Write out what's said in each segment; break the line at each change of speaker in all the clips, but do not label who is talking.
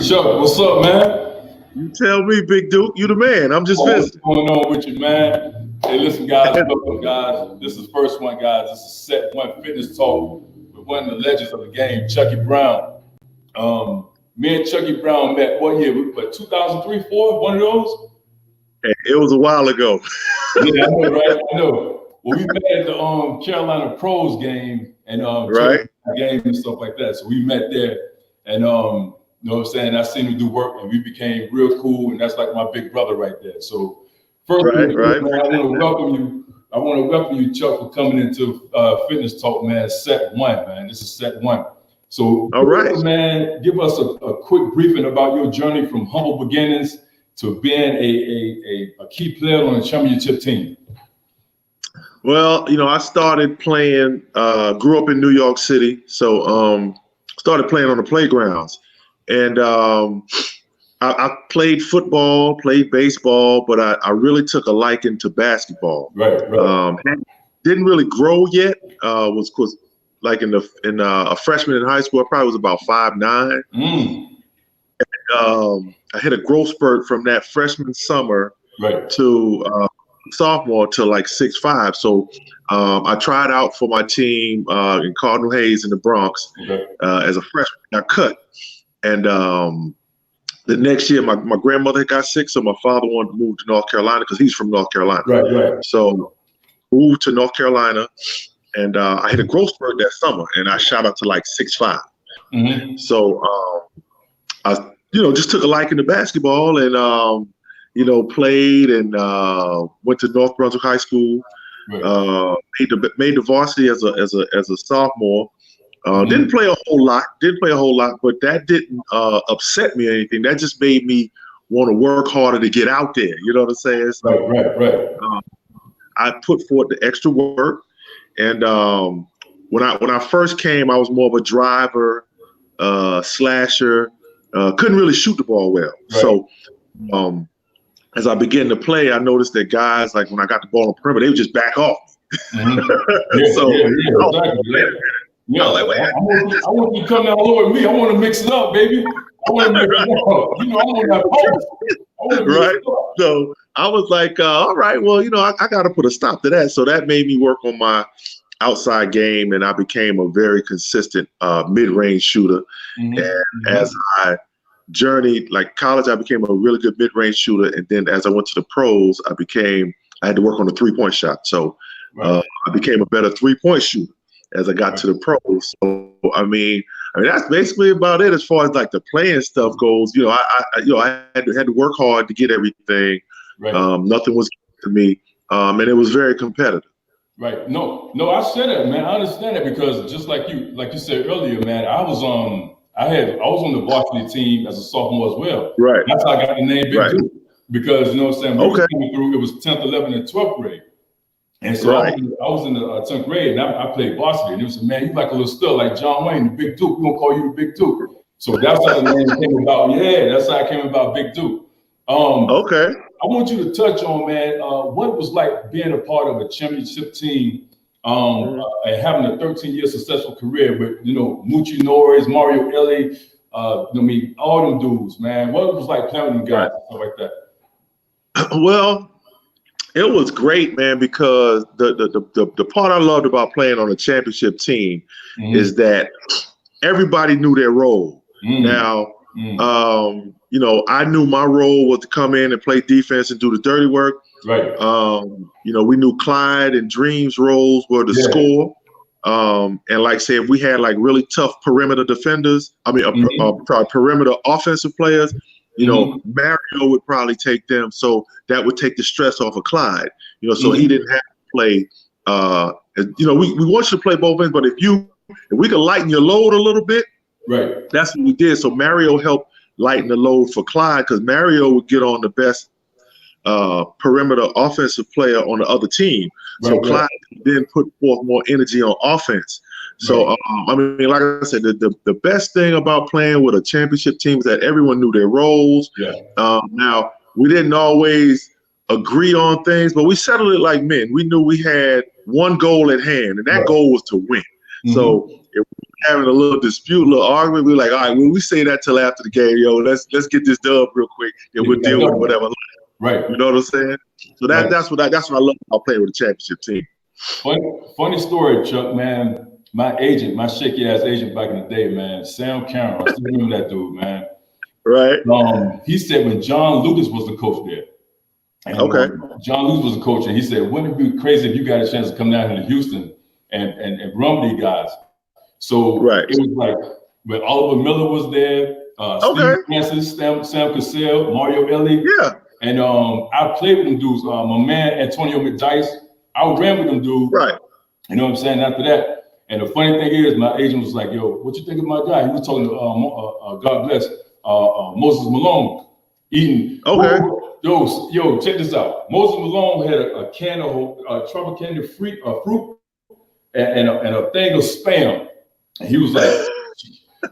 Chuck, what's up, man?
You tell me, Big Duke. You the man. I'm just
What's
visiting.
going on with you, man? Hey, listen, guys, welcome, guys. This is first one, guys. This is set one fitness talk with one of the legends of the game, Chucky Brown. Me and Chucky Brown met what year? What, 2003, 4? One of those?
Hey, it was a while ago.
Yeah, I know, right? I know. Well, we met at the Carolina Pros game and
Right.
game and stuff like that. So we met there, and you know what I'm saying? I seen him do work, and we became real cool, and that's like my big brother right there. So first,
Right.
man, I want to welcome you. I want to welcome you, Chuck, for coming into Fitness Talk, man. Set one, man. This is set one. So,
all right,
man, give us a quick briefing about your journey from humble beginnings to being a key player on a championship team.
Well, I started playing. Grew up in New York City, so started playing on the playgrounds, and I played football, played baseball, but I really took a liking to basketball.
Right.
Didn't really grow yet. Was cause like in a freshman in high school, I probably was about 5'9". I hit a growth spurt from that freshman summer to sophomore to like 6'5". So I tried out for my team in Cardinal Hayes in the Bronx as a freshman. Got cut, and the next year my grandmother got sick, so my father wanted to move to North Carolina because he's from North Carolina.
Right.
So moved to North Carolina, and I hit a growth spurt that summer, and I shot up to like 6'5". So I just took a liking to basketball, and played and went to North Brunswick High School. Made the varsity as a sophomore. Didn't play a whole lot, but that didn't upset me or anything. That just made me want to work harder to get out there. You know what I'm saying? So,
Right.
I put forth the extra work, and when I first came, I was more of a driver, slasher. Couldn't really shoot the ball well. So as I began to play, I noticed that guys, like when I got the ball on the perimeter, they would just back off.
Exactly. I want you to come down low with me. I want to mix it up, baby. I want to mix it up. I want that pulse.
Right. So I was like, all right, well, I got to put a stop to that. So that made me work on my outside game, and I became a very consistent mid-range shooter. And as I journeyed, like college, I became a really good mid-range shooter. And then as I went to the pros, I had to work on the three-point shot. So I became a better three-point shooter as I got to the pros. So I mean that's basically about it as far as like the playing stuff goes. I had to work hard to get everything. Nothing was given to me, and it was very competitive.
Right. No, I said that, man. I understand that because just like you said earlier, man, I was on the varsity team as a sophomore as well.
Right.
That's how I got the name Big Duke. Because we was coming through, it was 10th, 11th, and 12th grade. And so I was in the 10th grade, and I played varsity. And it was, man, you like a little stud, like John Wayne, the Big Duke. We're going to call you the Big Duke. So that's how the name came about. Yeah, that's how it came about, Big Duke. I want you to touch on, man, what it was like being a part of a championship team and having a 13-year successful career with, Moochie Norris, Mario Ellie, all them dudes, man. What it was like playing with them guys and stuff like that?
Well, it was great, man, because the part I loved about playing on a championship team is that everybody knew their role. Now, I knew my role was to come in and play defense and do the dirty work.
Right.
We knew Clyde and Dream's roles were to score. And like say, if we had like really tough perimeter defenders, perimeter offensive players, Mario would probably take them. So that would take the stress off of Clyde, so he didn't have to play. We want you to play both ends, but if we could lighten your load a little bit, that's what we did. So Mario helped lighten the load for Clyde because Mario would get on the best perimeter offensive player on the other team. So Clyde then put forth more energy on offense. So, like I said, the best thing about playing with a championship team is that everyone knew their roles. Now, we didn't always agree on things, but we settled it like men. We knew we had one goal at hand, and that goal was to win. So if we're having a little dispute, a little argument, we're like, all right, when we say that till after the game, yo, let's get this dub real quick, and we'll deal with whatever.
Right.
You know what I'm saying? So that's what I love about playing with a championship team.
Funny story, Chuck, man. My agent, my shaky ass agent back in the day, man, Sam Cameron. I still remember that dude, man.
Right.
He said when John Lucas was the coach there. And, John Lucas was the coach, and he said, wouldn't it be crazy if you got a chance to come down here to Houston and run these guys? So it was like when Oliver Miller was there, Steve Francis, Sam Cassell, Mario Ellie.
Yeah.
And I played with them dudes. My man Antonio McDice, I ran with them dudes.
Right.
You know what I'm saying? After that. And the funny thing is, my agent was like, yo, what you think of my guy? He was talking to, God bless, Moses Malone eating. Yo, check this out. Moses Malone had a can of Trevor Candy fruit and a thing of Spam. And he was like,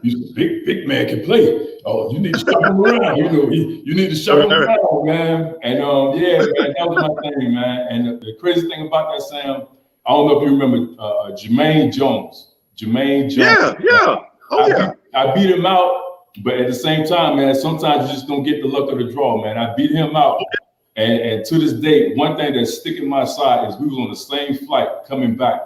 he's a big man can play. Oh, you need to shop him around. You know, you need to shop him around, man. And yeah, man, that was my thing, man. And the crazy thing about that, Sam, I don't know if you remember Jermaine Jones.
Yeah.
I beat him out, but at the same time, man, sometimes you just don't get the luck of the draw, man. I beat him out. And to this day, one thing that's sticking in my side is we was on the same flight coming back.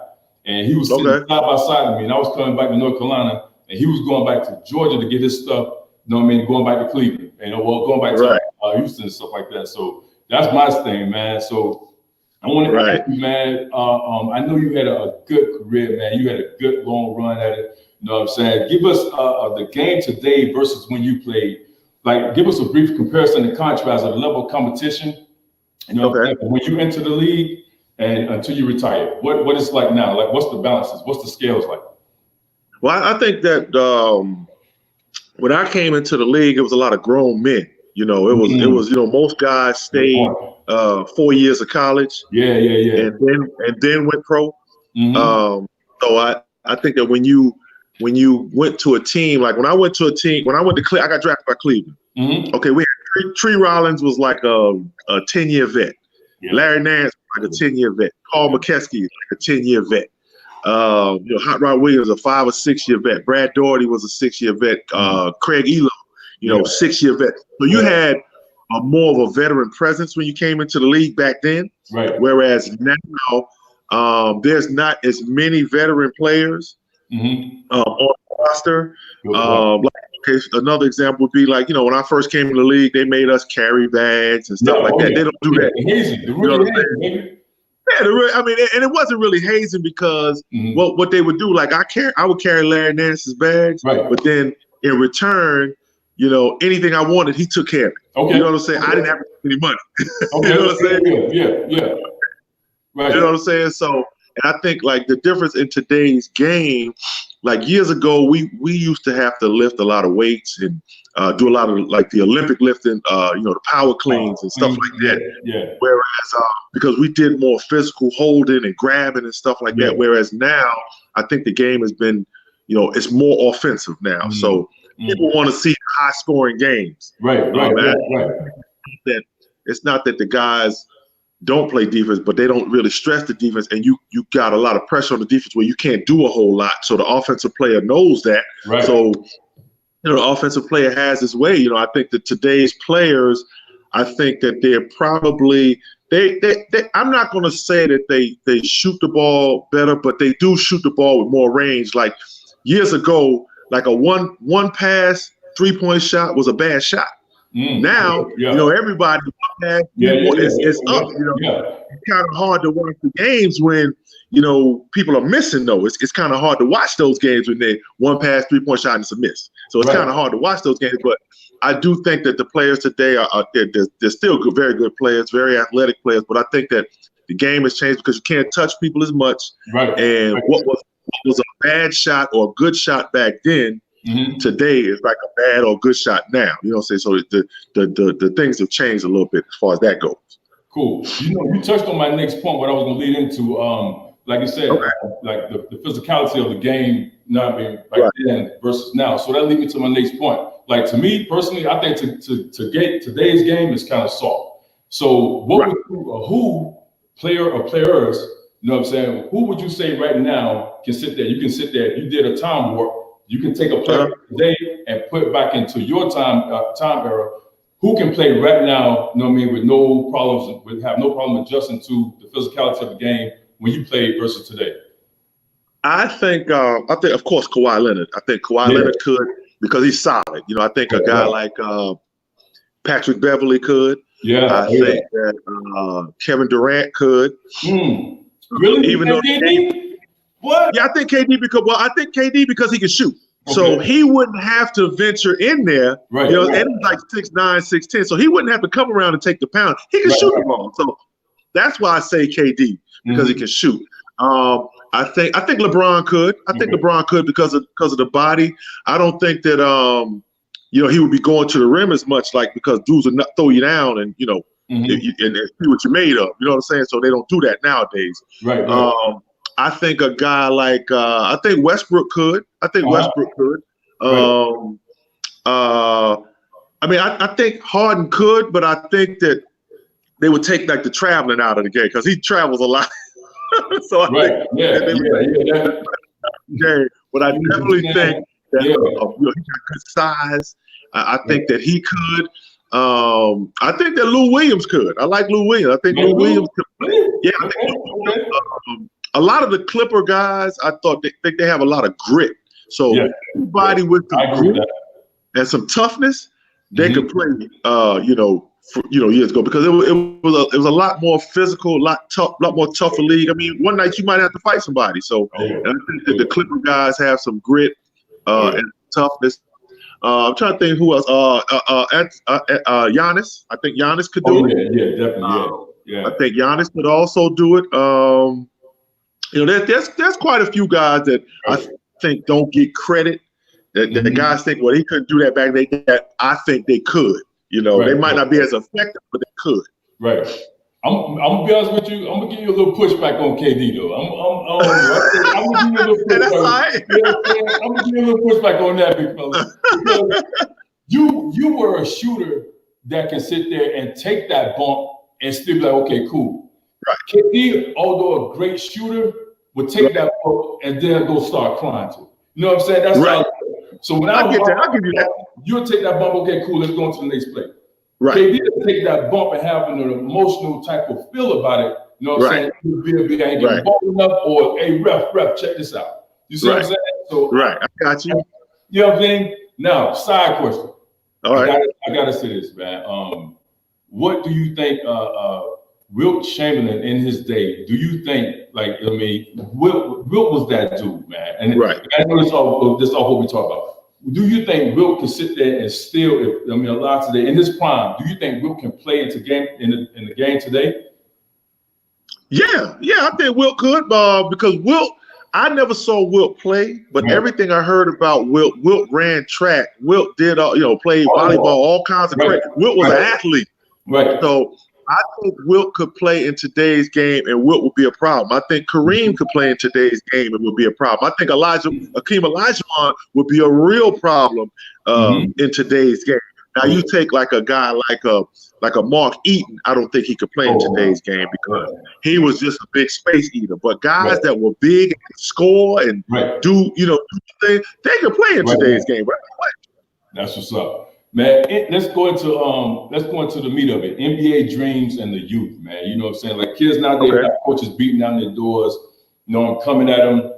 And he was sitting side by side of me. And I was coming back to North Carolina. And he was going back to Georgia to get his stuff, you know what I mean, going back to Cleveland. And going back to Houston and stuff like that. So that's my thing, man. So I want to ask you, man, I know you had a good career, man. You had a good long run at it. You know what I'm saying? Give us the game today versus when you played. Like, give us a brief comparison and contrast of the level of competition, you know, when you enter the league and until you retire. What it's like now? Like, what's the balances? What's the scales like?
Well, I think that when I came into the league, it was a lot of grown men. You know, it was, you know, most guys stayed 4 years of college.
Yeah.
And then went pro. So I think that when you went to a team, like when I went to Cleveland, I got drafted by Cleveland. Okay, we had Tree Rollins was like a 10-year vet. Yeah. Larry Nance was like a 10-year vet. Paul McKeskey like a 10-year vet. You know, Hot Rod Williams a 5 or 6 year vet. Brad Daugherty was a 6-year vet. Craig Elo, you know, 6-year vet. So you had more of a veteran presence when you came into the league back then.
Right.
Whereas now there's not as many veteran players on the roster. Another example would be like, you know, when I first came in the league, they made us carry bags and stuff like that. They don't do that.
You know what I'm saying?
Yeah, I mean, and it wasn't really hazing because what they would do, like I would carry Larry Nance's bags, but then in return, you know, anything I wanted, he took care of it. Okay. You know what I'm saying? I didn't have any money.
Okay.
You know what I'm saying?
Yeah. Right.
You know what I'm saying? So, and I think like the difference in today's game, like years ago, we used to have to lift a lot of weights and do a lot of like the Olympic lifting, you know, the power cleans and stuff like that.
Yeah.
Whereas because we did more physical holding and grabbing and stuff like that. Whereas now, I think the game has been, you know, it's more offensive now. So people want to see high scoring games.
Right.
That it's not that the guys don't play defense, but they don't really stress the defense, and you got a lot of pressure on the defense where you can't do a whole lot. So the offensive player knows that.
Right.
So, you know, the offensive player has his way. You know, I think that today's players, I think that they're probably they I'm not going to say that they shoot the ball better, but they do shoot the ball with more range. Like years ago, like a one pass 3-point shot was a bad shot. Now, you know, everybody it's up. You know, it's kind of hard to watch the games when, you know, people are missing though. It's kind of hard to watch those games when they one pass 3-point shot and it's a miss. So it's kind of hard to watch those games. But I do think that the players today are they're still good, very good players, very athletic players. But I think that the game has changed because you can't touch people as much. Right. And what was a bad shot or a good shot back then, today is like a bad or good shot now. You know what I'm saying? So the things have changed a little bit as far as that goes.
Cool. You know, you touched on my next point, what I was going to lead into. Like you said, like the physicality of the game, not being back then versus now. So that leads me to my next point. Like to me personally, I think to get today's game is kind of soft. So what would who player or players You know what I'm saying? Who would you say right now can sit there? You can sit there. You did a time warp. You can take a player today and put it back into your time era. Who can play right now? You know what I mean? With no problems, have no problem adjusting to the physicality of the game when you play versus today.
I think of course Kawhi Leonard. I think Kawhi Leonard could because he's solid. You know, I think a guy like Patrick Beverly could.
Yeah,
I think that Kevin Durant could.
Really?
Even though
KD? What?
Yeah, I think KD because he can shoot. Okay. So he wouldn't have to venture in there.
Right.
You know, and he's like 6'9", 6'10", so he wouldn't have to come around and take the pound. He can shoot the ball. So that's why I say KD because he can shoot. I think LeBron could. I think LeBron could because of the body. I don't think that you know, he would be going to the rim as much, like, because dudes will throw you down and, you know, and see what you're made of. You know what I'm saying? So they don't do that nowadays.
Right.
I think a guy like I think Westbrook could. I think Westbrook could. I mean, I think Harden could, but I think that they would take like the traveling out of the game because he travels a lot. So I think but I definitely think that you know, he got good size. I think that he could. I think that Lou Williams could. I like Lou Williams. I think Lou Williams could play. Yeah, I think a lot of the Clipper guys, I think they have a lot of grit. So anybody with some grit and some toughness, they could play. You know, years ago, because it was a lot more physical, a lot more tougher league. I mean, one night you might have to fight somebody. So and I think that the Clipper guys have some grit and toughness. I'm trying to think who else. Giannis. I think Giannis could do it.
Yeah, definitely.
I think Giannis could also do it. You know, there's quite a few guys that I think don't get credit. That the guys think, well, he couldn't do that back then. That I think they could. You know, they might not be as effective, but they could.
Right. I'm gonna be honest with you. I'm gonna give you a little pushback on KD though. I'm gonna give you a little pushback.
That's all right.
I'm gonna give you a little pushback on that, big fella. Because you were a shooter that can sit there and take that bump and still be like, okay, cool.
Right.
KD, although a great shooter, would take that bump and then go start crying to it. You know what I'm saying? That's right. So when I'll give you that. You'll take that bump. Okay, cool. Let's go on to the next play.
Right.
KD to take that bump and have an emotional type of feel about it. You know what I'm saying? He'll be ain't getting ball enough, or hey, ref, check this out. You see what I'm saying? So
I got you.
You know what I'm saying? Now, side question.
All right.
I gotta say this, man. What do you think Wilt Chamberlain in his day, do you think, like, I mean, Wilt was that dude, man? And I know this all what we talk about. Do you think Wilt can sit there and still, a lot today in his prime? Do you think Wilt can play in the game today? Yeah, I think Wilt could, because Wilt. I never saw Wilt play, but everything I heard about Wilt ran track. Wilt did, played volleyball, all kinds of crazy. Wilt was an athlete, So I think Wilt could play in today's game, and Wilt would be a problem. I think Kareem could play in today's game, and would be a problem. I think Hakeem Olajuwon would be a real problem in today's game. Now you take like a guy like a Mark Eaton. I don't think he could play in today's game because he was just a big space eater. But guys that were big and score and do things, they could play in today's game. That's what's up. Man, let's go into the meat of it. NBA dreams and the youth, man. You know what I'm saying? Like kids nowadays, got coaches beating down their doors, I'm coming at them.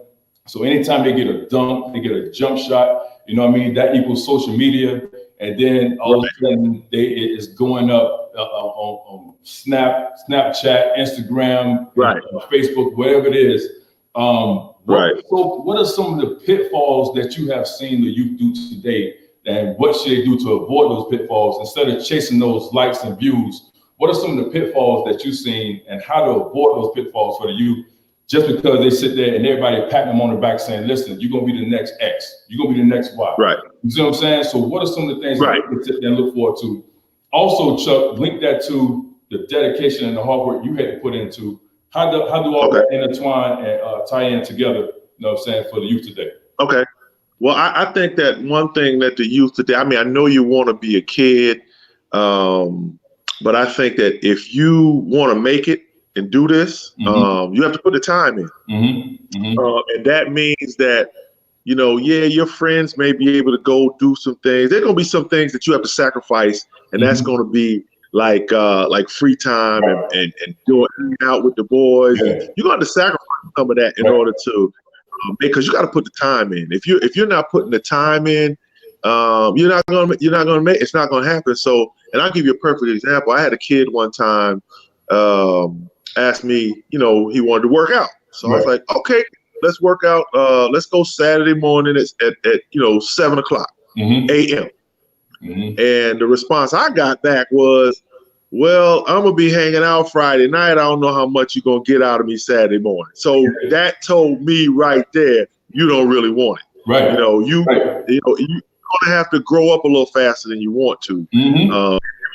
So anytime they get a dunk, they get a jump shot, you know what I mean? That equals social media. And then all of a sudden it's going up on Snapchat, Instagram, Facebook, whatever it is. So what are some of the pitfalls that you have seen the youth do today? And what should they do to avoid those pitfalls instead of chasing those likes and views? What are some of the pitfalls that you've seen and how to avoid those pitfalls for the youth? Just because they sit there and everybody patting them on the back saying, listen, you're going to be the next X. You're going to be the next Y. Right. You see what I'm saying? So what are some of the things that you can sit there and look forward to? Also, Chuck, link that to the dedication and the hard work you had to put into. How do all that intertwine and tie in together, you know what I'm saying, for the youth today? Okay.
Well, I think that one thing that the youth today, I mean, I know you want to be a kid, but I think that if you want to make it, and do this, you have to put the time in. And that means that, you know, yeah, your friends may be able to go do some things. There are going to be some things that you have to sacrifice, and that's going to be like free time and doing out with the boys. And you're going to sacrifice some of that in order to, because you got to put the time in. If you're not putting the time in, you're not gonna make. It's not gonna happen. So, and I'll give you a perfect example. I had a kid one time ask me, you know, he wanted to work out. So I was like, okay, let's work out. Let's go Saturday morning at 7:00 a.m. And the response I got back was, well, I'm gonna be hanging out Friday night. I don't know how much you're gonna get out of me Saturday morning. So that told me right there, you don't really want it.
Right.
You know, you're gonna have to grow up a little faster than you want to. You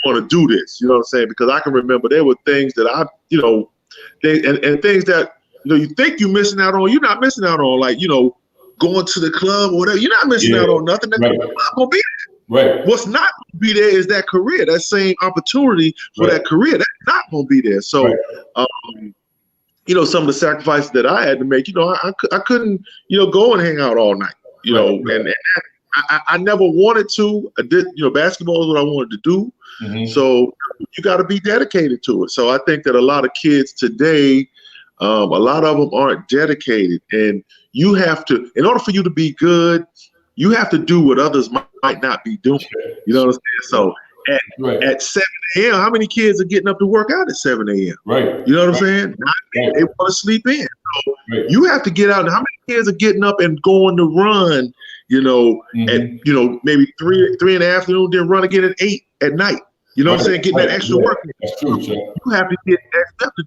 want to do this. You know what I'm saying? Because I can remember there were things that I, you know, and things that, you know, you think you're missing out on, you're not missing out on. Like, you know, going to the club or whatever. You're not missing out on nothing. That's not gonna be there.
Right.
What's not going to be there is that career, that same opportunity for that career. That's not going to be there. So, you know, some of the sacrifices that I had to make, you know, I couldn't, you know, go and hang out all night, you know, and I never wanted to. I did, you know, basketball is what I wanted to do. So you got to be dedicated to it. So I think that a lot of kids today, a lot of them aren't dedicated, and you have to, in order for you to be good, you have to do what others might not be doing. You know what I'm saying? So at 7 a.m., how many kids are getting up to work out at 7 a.m.?
Right.
You know what I'm saying? They want to sleep in. So you have to get out. And how many kids are getting up and going to run, you know, at, you know, maybe 3 in the afternoon, then run again at 8 at night? You know what I'm saying? Getting that extra work.
That's true, Chuck.
You have to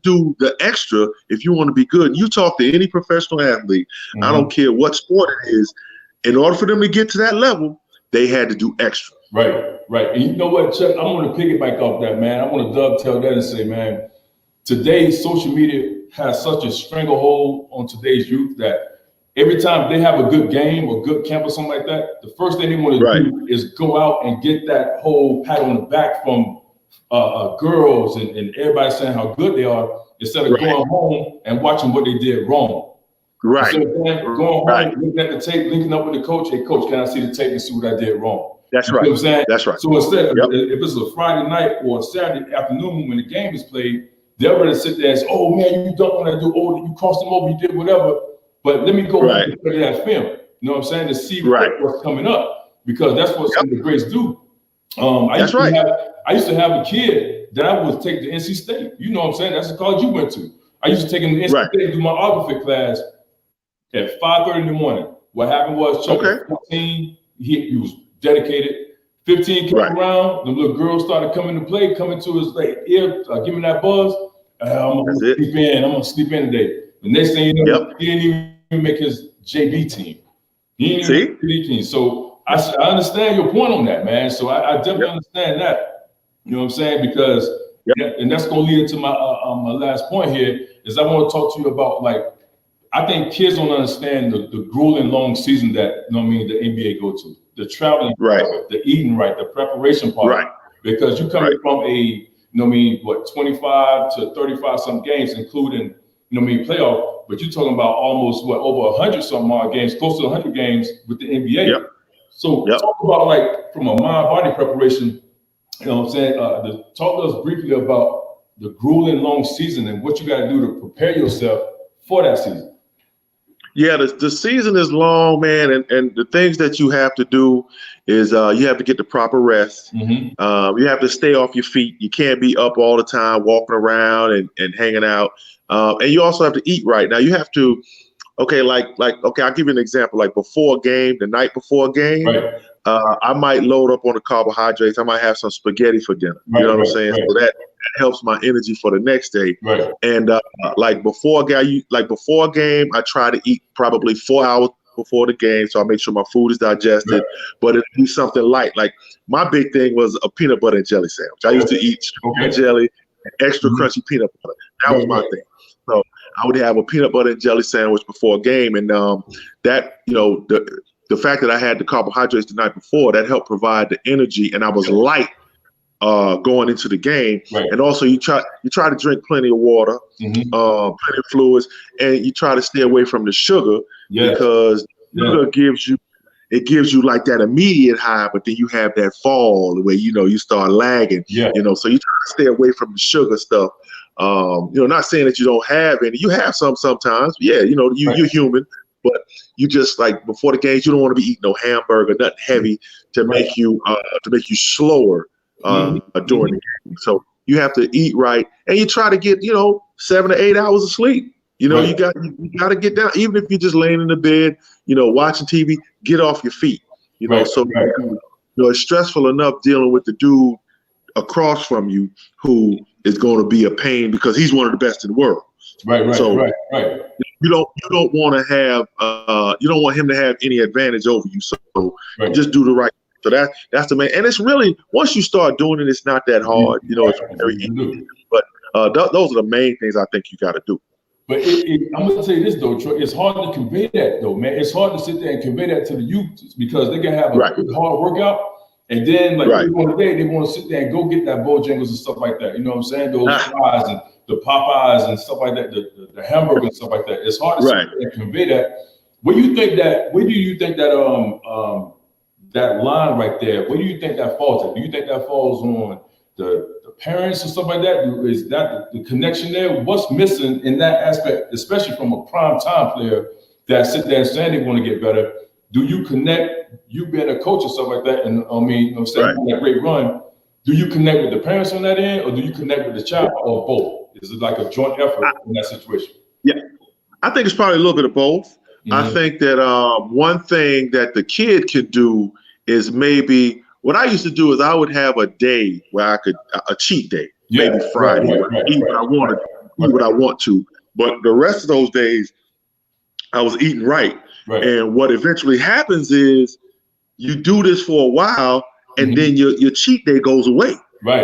do the extra if you want to be good. You talk to any professional athlete, I don't care what sport it is, in order for them to get to that level, they had to do extra.
Right. And you know what, Chuck? I want to piggyback off that, man. I want to dovetail that and say, man, today social media has such a stranglehold on today's youth that every time they have a good game or good camp or something like that, the first thing they want to do is go out and get that whole pat on the back from girls and everybody saying how good they are, instead of going home and watching what they did wrong.
Right.
So going home, looking at the tape, linking up with the coach. Hey, coach, can I see the tape and see what I did wrong?
That's right.
You know what I'm saying?
That's right.
So instead, if it's a Friday night or a Saturday afternoon when the game is played, they're ready to sit there and say, "Oh man, you don't want to do. Oh, you crossed them over. You did whatever." But let me go and look at that film. You know what I'm saying? To see what's coming up, because that's what some of the greats do. I used to have a kid that I would take to NC State. You know what I'm saying? That's the college you went to. I used to take him to NC State to do my autography class at 5:30 in the morning. What happened was, Chuck was 14, he was dedicated. 15 came around, the little girls started coming to play, coming to his ear, give me that buzz. I'm gonna sleep in today. The next thing you know, he didn't even make his JV team. He didn't even make his JV team. So I understand your point on that, man. So I definitely understand that. You know what I'm saying? Because and that's gonna lead into my my last point here, is I want to talk to you about, like, I think kids don't understand the grueling long season that, you know what I mean, the NBA go to. The traveling part, the eating the preparation part. Because you're coming from a, you know what I mean, 25 to 35 some games, including, you know what I mean, playoff, but you're talking about almost over 100 some odd games, close to 100 games with the NBA. So talk about, like, from a mind-body preparation, you know what I'm saying? Talk to us briefly about the grueling long season and what you got to do to prepare yourself for that season.
Yeah, the season is long, man, and the things that you have to do is you have to get the proper rest. You have to stay off your feet. You can't be up all the time, walking around and hanging out. And you also have to eat right. Now you have to, I'll give you an example. Like before a game, the night before a game, I might load up on the carbohydrates. I might have some spaghetti for dinner. You know what I'm saying? So that helps my energy for the next day. And before a game, I try to eat probably 4 hours before the game, so I make sure my food is digested. But it'll be something light. Like my big thing was a peanut butter and jelly sandwich. I used to eat strawberry jelly, and extra crunchy peanut butter. That was my thing. So I would have a peanut butter and jelly sandwich before a game, and that, you know, the fact that I had the carbohydrates the night before, that helped provide the energy, and I was light going into the game.
Right.
And also you try to drink plenty of water, plenty of fluids, and you try to stay away from the sugar because sugar gives you like that immediate high, but then you have that fall where you start lagging. So you try to stay away from the sugar stuff. Not saying that you don't have any. You have some sometimes. Yeah, you're human, but you just like before the games, you don't want to be eating no hamburger, nothing heavy to make you slower during the game. So you have to eat right, and you try to get 7 to 8 hours of sleep. You got to get down, even if you're just laying in the bed, watching TV. Get off your feet. It's stressful enough dealing with the dude across from you who is going to be a pain because he's one of the best in the world. Right. You don't want to have you don't want him to have any advantage over you. So just do the right. So that's the main. And it's really, once you start doing it, it's not that hard. It's very easy. But those are the main things I think you got to do.
But I'm going to say this, though, Troy. It's hard to convey that, though, man. It's hard to sit there and convey that to the youth because they can have a good, hard workout. And then, one day, they want to sit there and go get that Bojangles and stuff like that. You know what I'm saying? Those fries and the Popeyes and stuff like that, the hamburger and stuff like that. It's hard to sit there and convey that. Where do you think that that line right there, where do you think that falls at? Do you think that falls on the parents and stuff like that? Is that the connection there? What's missing in that aspect, especially from a prime time player that sit there and saying they want to get better? Do you connect, you being a coach and stuff like that, and that great run, do you connect with the parents on that end, or do you connect with the child, or both? Is it like a joint effort in that situation?
Yeah, I think it's probably a little bit of both. I think that one thing that the kid could do is maybe, what I used to do is I would have a day where I could, a cheat day, maybe Friday, eat what I wanted, eat what I want to. But the rest of those days, I was eating right. And what eventually happens is you do this for a while, and then your cheat day goes away.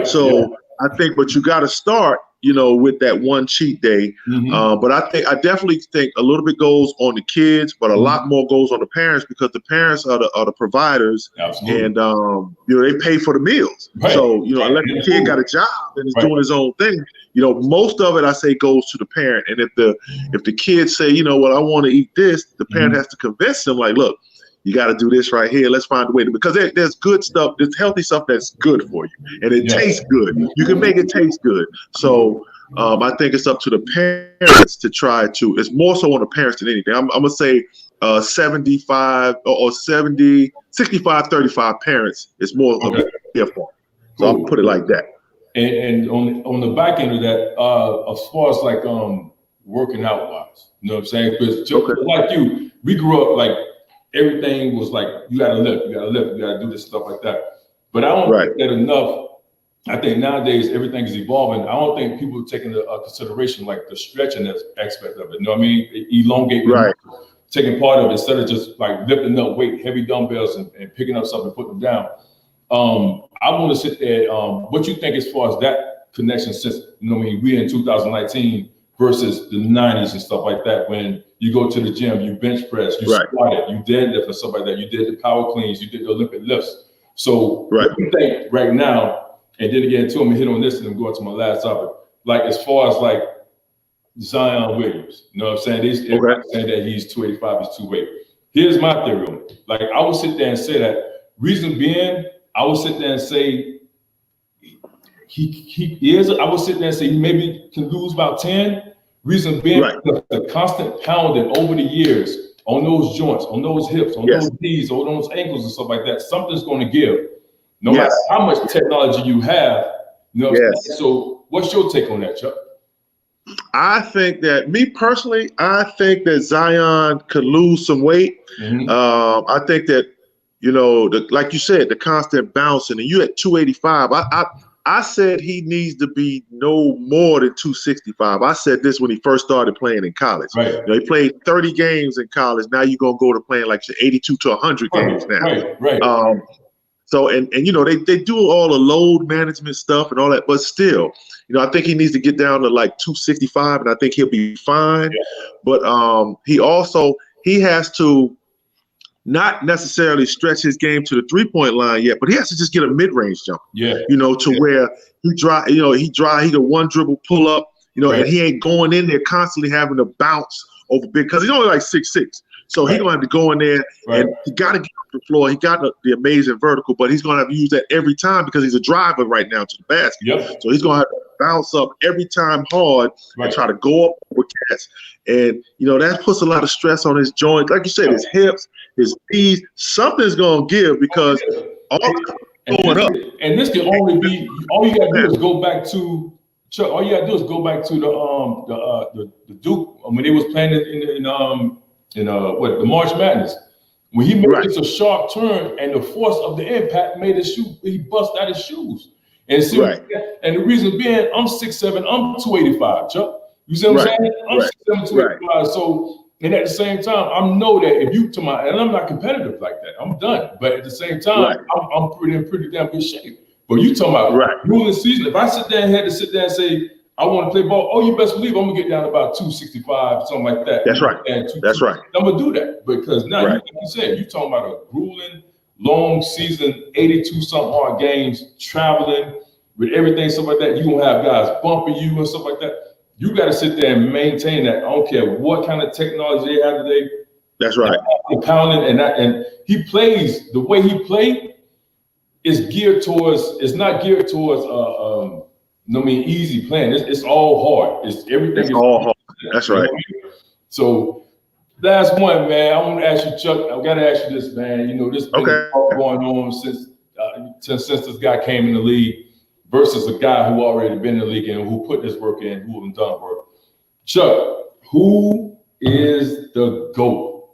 So I think, but you got to start, with that one cheat day. But I definitely think a little bit goes on the kids, but a lot more goes on the parents, because the parents are the providers. And they pay for the meals. So unless the kid got a job and is doing his own thing, most of it, I say, goes to the parent. And if the kids say, I want to eat this, the parent has to convince them, like, look, you got to do this right here. Let's find a way to, because there's good stuff, there's healthy stuff that's good for you, and it tastes good. You can make it taste good. So I think it's up to the parents to try to. It's more so on the parents than anything. I'm gonna say 75 or 70, 65, 35 parents. It's more of a care for. So I'll put it like that.
And on the back end of that, as far as like working out wise, you know what I'm saying? Because like you, we grew up like, everything was like, you gotta lift, you gotta do this stuff like that. But I don't think that enough. I think nowadays everything is evolving. I don't think people are taking into consideration like the stretching aspect of it. You know what I mean? Elongate, taking part of it instead of just like lifting up weight, heavy dumbbells and picking up something and putting them down. I want to sit there. What you think as far as that connection since, we in 2019 versus the 90s and stuff like that, when you go to the gym, you bench press, you squatted, you deadlift and stuff like that. You did the power cleans, you did the Olympic lifts. So what do you think right now, and then again, too, I'm gonna hit on this and I'm going to my last topic, like as far as like Zion Williams, you know what I'm saying? Everybody's saying that he's 285, he's 2weight. Here's my theory on it. Like I would sit there and say that, reason being, I would sit there and say he is, I would sit there and say he maybe can lose about 10. Reason being, the constant pounding over the years on those joints, on those hips, on those knees, on those ankles and stuff like that, something's going to give. No matter how much technology you have. So what's your take on that, Chuck?
I think that, me personally, I think that Zion could lose some weight. I think that, like you said, the constant bouncing, and you at 285. I said he needs to be no more than 265. I said this when he first started playing in college. He played 30 games in college. Now you're going to go to playing like 82 to 100 games now. So, and they do all the load management stuff and all that, but still, I think he needs to get down to like 265, and I think he'll be fine. But he has to not necessarily stretch his game to the 3-point line yet, but he has to just get a mid-range jump.
Yeah.
Where he can one dribble pull up, and he ain't going in there constantly having to bounce over big, because he's only like 6'6". So he's going to have to go in there, and he got to get off the floor. He got the amazing vertical, but he's going to have to use that every time because he's a driver right now to the basket.
Yep.
So he's going to have to bounce up every time hard and try to go up with cats. And, that puts a lot of stress on his joints. Like you said, his hips, his knees, something's going to give because all going up.
And this can only be, all you got to do is go back to, Chuck, all you got to do is go back to the Duke, when they was playing in the March Madness, when he made just a sharp turn and the force of the impact made his shoe, he bust out his shoes. And see, and the reason being, I'm 6'7", I'm 285, Chuck. You see what I'm saying? I'm 6'7", 285. So, and at the same time, I know that if you and I'm not competitive like that, I'm done. But at the same time, I'm pretty damn good shape. But you talking about ruling season? If I had to sit there and say, I want to play ball. You best believe I'm gonna get down to about 265, something like that.
That's right. That's right.
I'm gonna do that because now, like you said, you're talking about a grueling, long season, 82 something hard games, traveling with everything, stuff like that. You gonna have guys bumping you and stuff like that. You got to sit there and maintain that. I don't care what kind of technology they have today.
That's right.
Pounding and he plays the way he played is geared towards. It's not geared towards easy playing. It's all hard. It's
all hard. That's right.
So last one, man. I want to ask you, Chuck. I got to ask you this, man. This been going on since this guy came in the league versus a guy who already been in the league and who put this work in, who have done work. Chuck, who is the GOAT?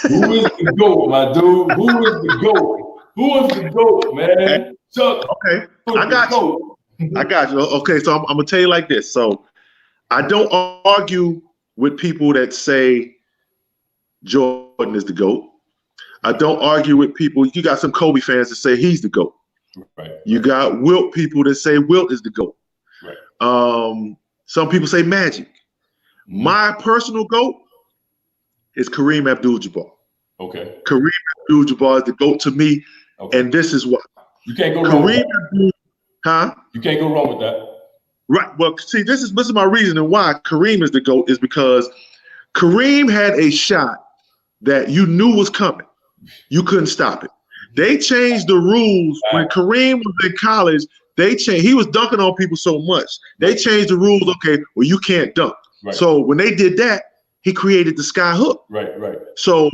Who is the GOAT, my dude? Who is the GOAT? Who is the GOAT, man? Chuck.
Okay, I got you. I got you. Okay, so I'm gonna tell you like this. So I don't argue with people that say Jordan is the GOAT. I don't argue with people. You got some Kobe fans that say he's the GOAT. Right. You got Wilt people that say Wilt is the GOAT. Right. Some people say Magic. My personal GOAT is Kareem Abdul-Jabbar.
Okay.
Kareem Abdul-Jabbar is the GOAT to me, and this is why.
You can't go wrong with that.
Huh?
You can't go wrong with that.
Right. Well, see, this is my reasoning why Kareem is the GOAT is because Kareem had a shot that you knew was coming. You couldn't stop it. They changed the rules when Kareem was in college. They changed. He was dunking on people so much. They changed the rules. Okay, well, you can't dunk. Right. So when they did that, he created the sky hook.
Right.
So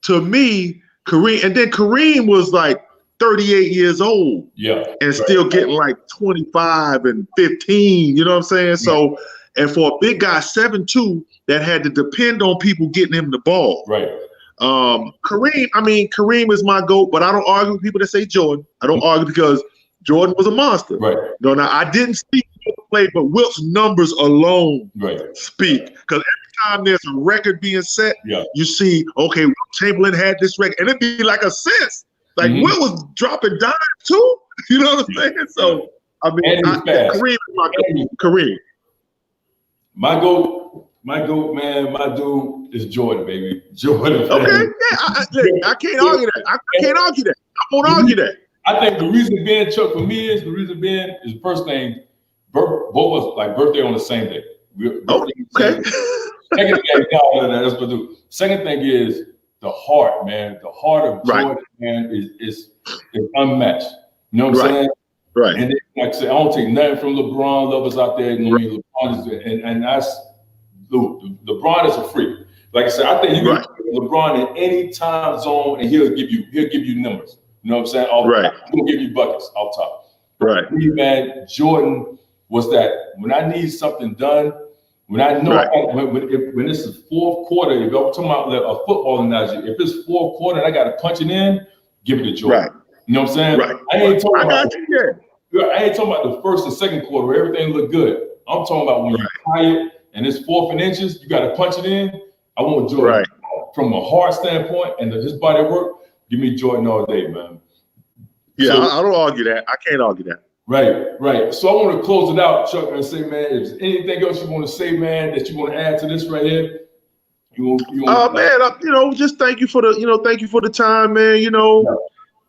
to me, Kareem was like 38 years old. Yeah. And still getting like 25 and 15. You know what I'm saying? So, and for a big guy, 7'2", that had to depend on people getting him the ball.
Right.
Kareem is my GOAT, but I don't argue with people that say Jordan. I don't argue because Jordan was a monster. Right. No, now I didn't speak Wilt play, but Wilt's numbers alone speak. Because every time there's a record being set, you see, okay, Wilt Chamberlain had this record, and it'd be like assists. Like Wilt was dropping dimes too. You know what I'm saying? So Kareem is my GOAT. Kareem.
My GOAT, man, my dude is Jordan, baby. Jordan.
Okay, I can't argue that. I can't argue that. I won't argue that.
I think the reason being, Chuck, for me is the first thing, both was like birthday on the same day.
Okay.
Second thing is the heart, man. The heart of Jordan, man, is unmatched. You know what I'm saying?
Right.
And like I said, I don't take nothing from LeBron lovers out there. LeBron is, and that's LeBron is a freak. Like I said, I think you can put LeBron in any time zone and he'll give you numbers. You know what I'm saying? He'll give you buckets off top.
Right.
Me, man, Jordan was that when I need something done, when I know when it's the fourth quarter, if I'm talking about a football analogy, if it's fourth quarter and I got to punch it in, give it to Jordan. Right. You know what I'm saying?
Right.
I ain't talking about the first and second quarter where everything looked good. I'm talking about when you're tired and it's 4th and inches, you got to punch it in. I want Jordan from a heart standpoint and his body work. Give me Jordan all day, man.
Yeah, so, I don't argue that. I can't argue that.
Right. So I want to close it out, Chuck, and say, man, if there's anything else you want to say, man, that you want to add to this right here.
Man, just thank you for the time, man.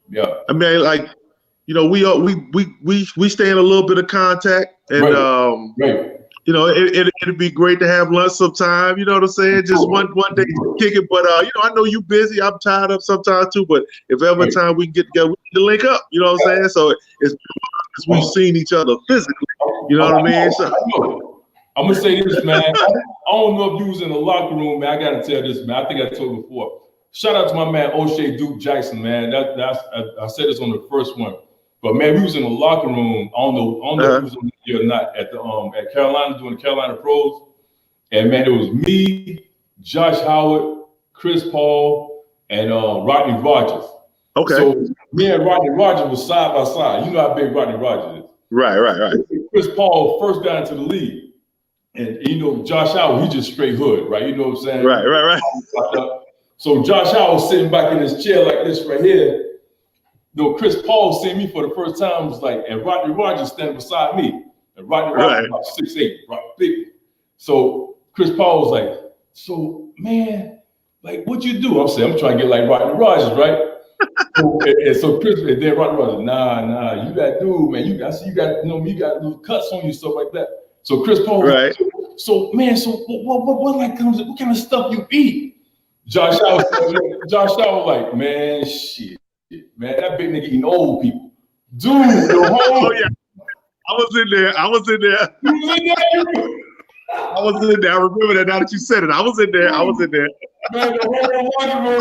Yeah.
I mean, like, we stay in a little bit of contact, and
right.
It'd be great to have lunch sometime. You know what I'm saying? Just one day to kick it. But I know you busy. I'm tired up sometimes too. But if ever time we can get together, we need to link up. You know what I'm saying? So it's we've seen each other physically. You know what I mean? So
I'm gonna say this, man. I don't know if you was in the locker room, man. I gotta tell this, man. I think I told you before. Shout out to my man O'Shea Duke Jackson, man. I said this on the first one. But man, we was in the locker room. I don't know if he was on the or not at at Carolina doing the Carolina Pros. And man, it was me, Josh Howard, Chris Paul, and Rodney Rogers.
Okay.
So me and Rodney Rogers was side by side. You know how big Rodney Rogers is.
Right.
Chris Paul first got into the league. And Josh Howard, he just straight hood, right? You know what I'm saying?
Right.
So Josh Howard was sitting back in his chair like this right here. Chris Paul seen me for the first time, was like, and Rodney Rogers standing beside me. And Rodney Rogers about 6'8", big. So Chris Paul was like, so man, like what you do? I'm saying, I'm trying to get like Rodney Rogers, right? so Chris, and then Rodney Rogers, nah, you got dude, man. You got little cuts on you, stuff like that. So Chris Paul,
right.
So what kind of stuff you eat? Josh Howard like, man, shit. Man, that big nigga eating old people. Dude,
oh yeah. I was in there.
You was in there?
I was in there. I remember that now that you said it. I was in there.
Man, the whole washing room.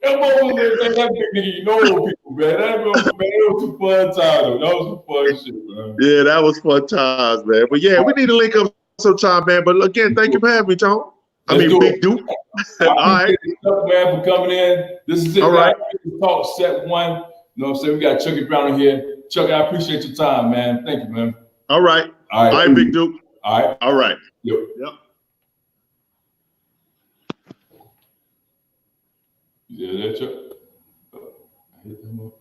That big nigga eating old people, man. That was some fun time, though. That was some fun shit, man.
Yeah, that was fun times, man. But yeah, we need to link up sometime, man. But again, thank you for having me, Tom. Big Duke.
All right. Man, for coming in. This is it.
All right.
Talk set one. You know what I'm saying? We got Chucky Brown here. Chucky, I appreciate your time, man. Thank you, man.
All right. All right, Big Duke.
All right.
Yep.
Yeah, that Chuck. I hit them up.